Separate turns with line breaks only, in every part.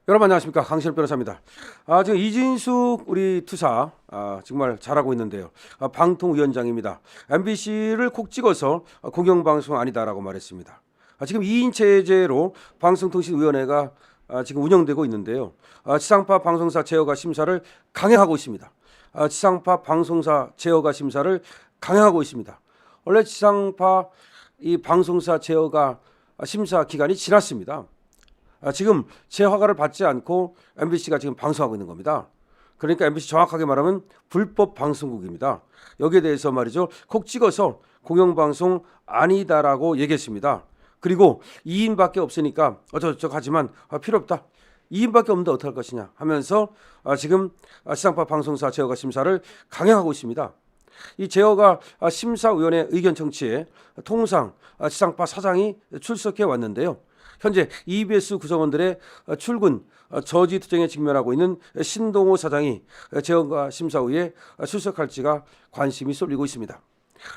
여러분 안녕하십니까, 강신업 변호사입니다. 지금 이진숙 우리 투사 정말 잘하고 있는데요. 방통위원장입니다. MBC를 콕 찍어서 공영방송 아니다라고 말했습니다. 지금 2인 체제로 방송통신위원회가 지금 운영되고 있는데요. 지상파 방송사 제어가 심사를 강행하고 있습니다. 지상파 방송사 제어가 심사를 강행하고 있습니다. 원래 지상파 이 방송사 제어가 심사 기간이 지났습니다. 지금 제 허가를 받지 않고 MBC가 지금 방송하고 있는 겁니다. 그러니까 MBC 정확하게 말하면 불법 방송국입니다. 여기에 대해서 말이죠, 콕 찍어서 공영방송 아니다라고 얘기했습니다. 그리고 2인밖에 없으니까 어쩌고저쩌고 하지만 필요 없다. 2인밖에 없는데 어떡할 것이냐 하면서 지금 지상파 방송사 제어가 심사를 강행하고 있습니다. 이 제어가 심사위원회 의견 청취에 통상 지상파 사장이 출석해 왔는데요. 현재 EBS 구성원들의 출근 저지 투쟁에 직면하고 있는 신동호 사장이 제어가 심사위에 출석할지가 관심이 쏠리고 있습니다.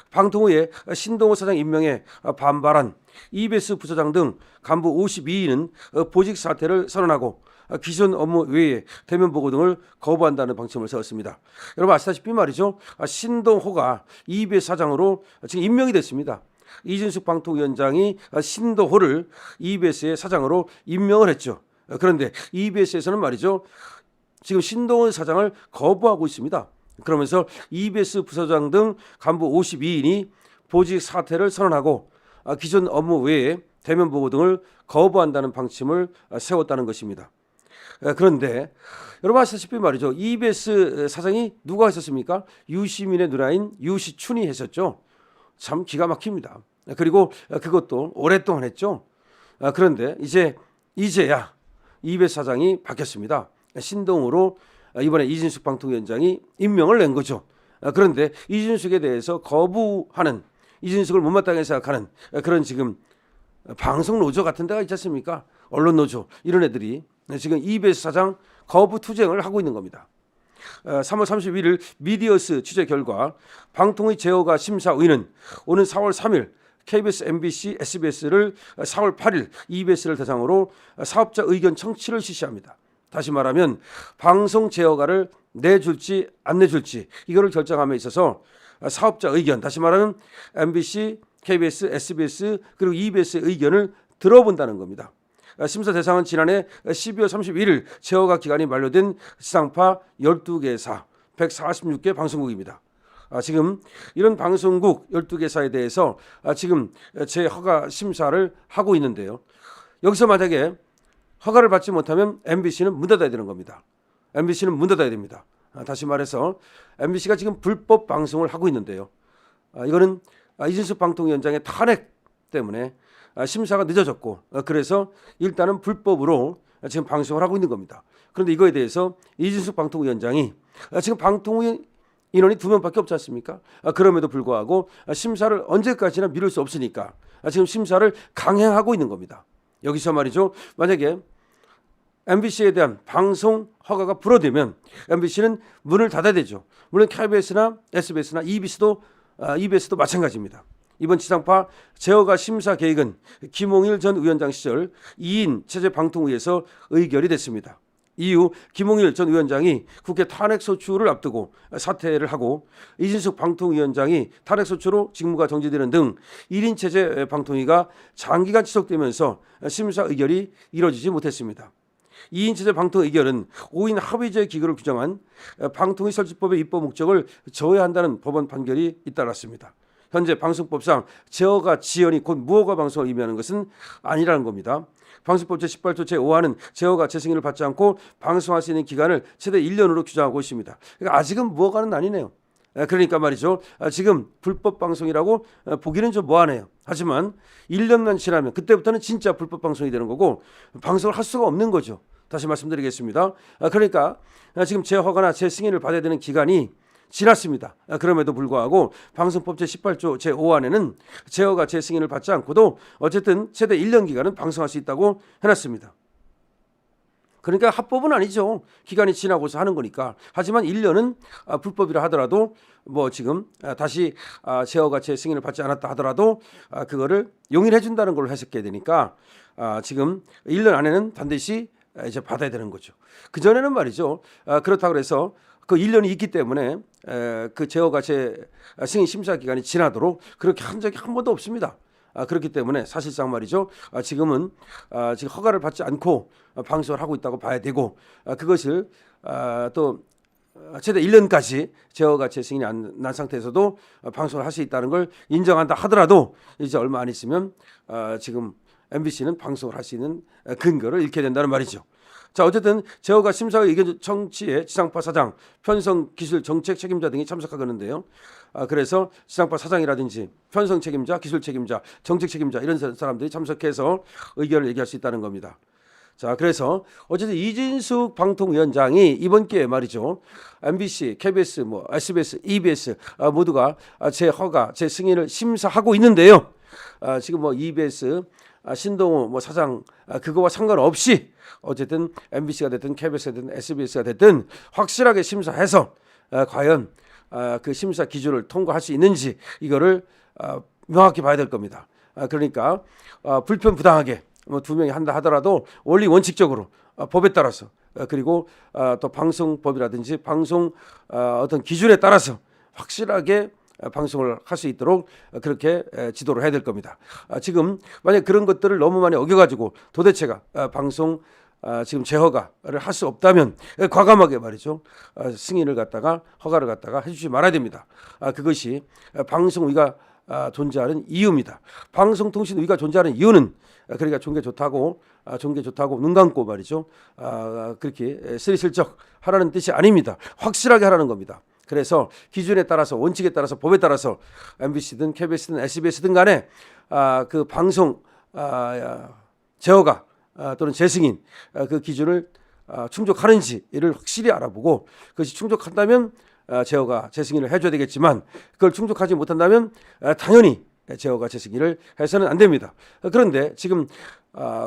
방통위의 신동호 사장 임명에 반발한 EBS 부서장 등 간부 52인은 보직 사퇴를 선언하고 기존 업무 외에 대면 보고 등을 거부한다는 방침을 세웠습니다. 여러분 아시다시피 말이죠, 신동호가 EBS 사장으로 지금 임명이 됐습니다. 이진숙 방통위원장이 신동호를 EBS의 사장으로 임명을 했죠. 그런데 EBS에서는 말이죠, 지금 신동호 사장을 거부하고 있습니다. 그러면서 EBS 부서장 등 간부 52인이 보직 사퇴를 선언하고 기존 업무 외에 대면 보고 등을 거부한다는 방침을 세웠다는 것입니다. 그런데 여러분 아시다시피 말이죠, EBS 사장이 누가 했었습니까? 유시민의 누나인 유시춘이 했었죠. 참 기가 막힙니다. 그리고 그것도 오랫동안 했죠. 그런데 이제야 EBS 사장이 바뀌었습니다. 신동으로 이번에 이진숙 방통위원장이 임명을 낸 거죠. 그런데 이진숙에 대해서 거부하는, 이진숙을 못마땅하게 생각하는 그런 지금 방송 노조 같은 데가 있지 않습니까? 언론 노조 이런 애들이 지금 EBS 사장 거부 투쟁을 하고 있는 겁니다. 3월 31일 미디어스 취재 결과 방통위 제어가 심사위는 오는 4월 3일 KBS, MBC, SBS를 4월 8일 EBS를 대상으로 사업자 의견 청취를 실시합니다. 다시 말하면 방송 제어가를 내줄지 안 내줄지 이거를 결정함에 있어서 사업자 의견, 다시 말하면 MBC, KBS, SBS 그리고 EBS의 의견을 들어본다는 겁니다. 심사 대상은 지난해 12월 31일 제어가 기간이 만료된 지상파 12개사 146개 방송국입니다. 지금 이런 방송국 12개사에 대해서 지금 재허가 심사를 하고 있는데요. 여기서 만약에 허가를 받지 못하면 MBC는 문 닫아야 되는 겁니다. MBC는 문 닫아야 됩니다. 다시 말해서 MBC가 지금 불법 방송을 하고 있는데요. 이거는 이진숙 방통위원장의 탄핵 때문에 심사가 늦어졌고, 그래서 일단은 불법으로 지금 방송을 하고 있는 겁니다. 그런데 이거에 대해서 이진숙 방통위원장이 지금 방통위 인원이 2명밖에 없지 않습니까? 그럼에도 불구하고 심사를 언제까지나 미룰 수 없으니까 지금 심사를 강행하고 있는 겁니다. 여기서 말이죠, 만약에 MBC에 대한 방송 허가가 불어되면 MBC는 문을 닫아야 되죠. 물론 KBS나 SBS나 EBS도 마찬가지입니다. 이번 지상파 제어가 심사 계획은 김홍일 전 위원장 시절 2인 체제 방통위에서 의결이 됐습니다. 이후 김홍일 전 위원장이 국회 탄핵소추를 앞두고 사퇴를 하고 이진숙 방통위원장이 탄핵소추로 직무가 정지되는 등 1인 체제 방통위가 장기간 지속되면서 심사 의결이 이뤄지지 못했습니다. 2인 체제 방통 의결은 5인 합의제 기구를 규정한 방통위 설치법의 입법 목적을 저해한다는 법원 판결이 잇따랐습니다. 현재 방송법상 제어가 지연이 곧 무허가 방송을 의미하는 것은 아니라는 겁니다. 방송법 제18조 제5항은 제어가 재승인을 받지 않고 방송할 수 있는 기간을 최대 1년으로 규정하고 있습니다. 그러니까 아직은 무허가는 아니네요. 그러니까 말이죠, 지금 불법 방송이라고 보기는 좀 뭐하네요. 하지만 1년만 지나면 그때부터는 진짜 불법 방송이 되는 거고 방송을 할 수가 없는 거죠. 다시 말씀드리겠습니다. 그러니까 지금 재허가나 재승인을 받아야 되는 기간이 지났습니다. 그럼에도 불구하고 방송법 제18조 제5항에는 제어가 재승인을 받지 않고도 어쨌든 최대 1년 기간은 방송할 수 있다고 해놨습니다. 그러니까 합법은 아니죠. 기간이 지나고서 하는 거니까. 하지만 1년은 불법이라 하더라도 뭐 지금 다시 제어가 재승인을 받지 않았다 하더라도 그거를 용인해 준다는 걸로 해석해야 되니까 지금 1년 안에는 반드시 이제 받아야 되는 거죠. 그 전에는 말이죠. 그렇다고 해서 그 1년이 있기 때문에 그 제허가제 승인 심사 기간이 지나도록 그렇게 한 적이 한 번도 없습니다. 그렇기 때문에 사실상 말이죠. 지금은 지금 허가를 받지 않고 방송을 하고 있다고 봐야 되고 그것을 또 최대 1년까지 제허가제 승인이 안 난 상태에서도 방송을 할 수 있다는 걸 인정한다 하더라도 이제 얼마 안 있으면 지금 MBC는 방송을 할 수 있는 근거를 잃게 된다는 말이죠. 자, 어쨌든 제허가 심사 의견 청취에 지상파 사장, 편성 기술 정책 책임자 등이 참석하겠는데요. 그래서 지상파 사장이라든지 편성 책임자, 기술 책임자, 정책 책임자 이런 사람들이 참석해서 의견을 얘기할 수 있다는 겁니다. 자, 그래서 어쨌든 이진숙 방통위원장이 이번 기회에 말이죠. MBC, KBS, SBS, EBS 모두가 제 허가, 제 승인을 심사하고 있는데요. 지금 EBS 신동우 사장 그거와 상관없이 어쨌든 MBC가 됐든 KBS가 됐든 SBS가 됐든 확실하게 심사해서 과연 그 심사 기준을 통과할 수 있는지 이거를 명확히 봐야 될 겁니다. 그러니까 불편부당하게 두 명이 한다 하더라도 원리 원칙적으로 법에 따라서 그리고 또 방송법이라든지 방송 어떤 기준에 따라서 확실하게 방송을 할 수 있도록 그렇게 지도를 해야 될 겁니다. 지금 만약 그런 것들을 너무 많이 어겨가지고 도대체가 방송 지금 제허가를 할 수 없다면 과감하게 말이죠. 승인을 갖다가 허가를 갖다가 해주지 말아야 됩니다. 그것이 방송위가 존재하는 이유입니다. 방송통신위가 존재하는 이유는 그러니까 종교 좋다고 눈 감고 말이죠. 그렇게 스리슬쩍 하라는 뜻이 아닙니다. 확실하게 하라는 겁니다. 그래서 기준에 따라서 원칙에 따라서 법에 따라서 MBC든 KBS든 SBS든 간에 그 방송 제허가 또는 재승인 그 기준을 충족하는지를 확실히 알아보고 그것이 충족한다면 제허가 재승인을 해줘야 되겠지만 그걸 충족하지 못한다면 당연히 제허가 재승인을 해서는 안 됩니다. 그런데 지금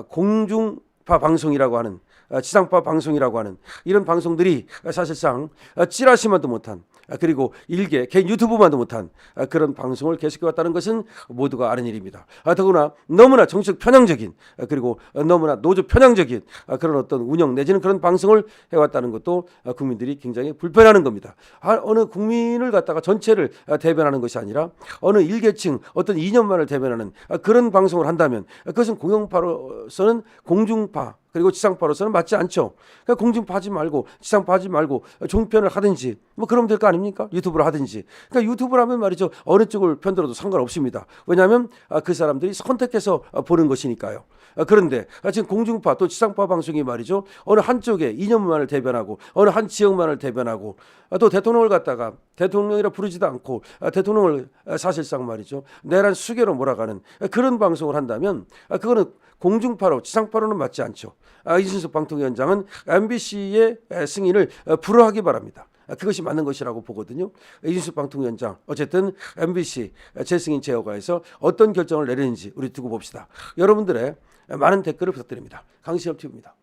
공중파 방송이라고 하는 지상파 방송이라고 하는 이런 방송들이 사실상 찌라시만도 못한 그리고 일개 개인 유튜브만도 못한 그런 방송을 계속해왔다는 것은 모두가 아는 일입니다. 더구나 너무나 정책 편향적인 그리고 너무나 노조 편향적인 그런 어떤 운영 내지는 그런 방송을 해왔다는 것도 국민들이 굉장히 불편해하는 겁니다. 어느 국민을 갖다가 전체를 대변하는 것이 아니라 어느 일계층 어떤 이념만을 대변하는 그런 방송을 한다면 그것은 공영파로서는 공중파 그리고 지상파로서는 맞지 않죠. 그러니까 공중파 하지 말고 지상파 하지 말고 종편을 하든지 그러면 될 거 아닙니까? 유튜브를 하든지. 그러니까 유튜브를 하면 말이죠. 어느 쪽을 편들어도 상관없습니다. 왜냐하면 그 사람들이 선택해서 보는 것이니까요. 그런데 지금 공중파 또 지상파 방송이 말이죠. 어느 한쪽의 이념만을 대변하고 어느 한 지역만을 대변하고 또 대통령을 갖다가 대통령이라 부르지도 않고 대통령을 사실상 말이죠. 내란 수개로 몰아가는 그런 방송을 한다면 그거는 공중파로 지상파로는 맞지 않죠. 이진숙 방통위원장은 MBC의 승인을 불허하기 바랍니다. 그것이 맞는 것이라고 보거든요. 이진숙 방통위원장 어쨌든 MBC 재승인 제허가에서 어떤 결정을 내리는지 우리 두고 봅시다. 여러분들의 많은 댓글을 부탁드립니다. 강시엽 TV입니다.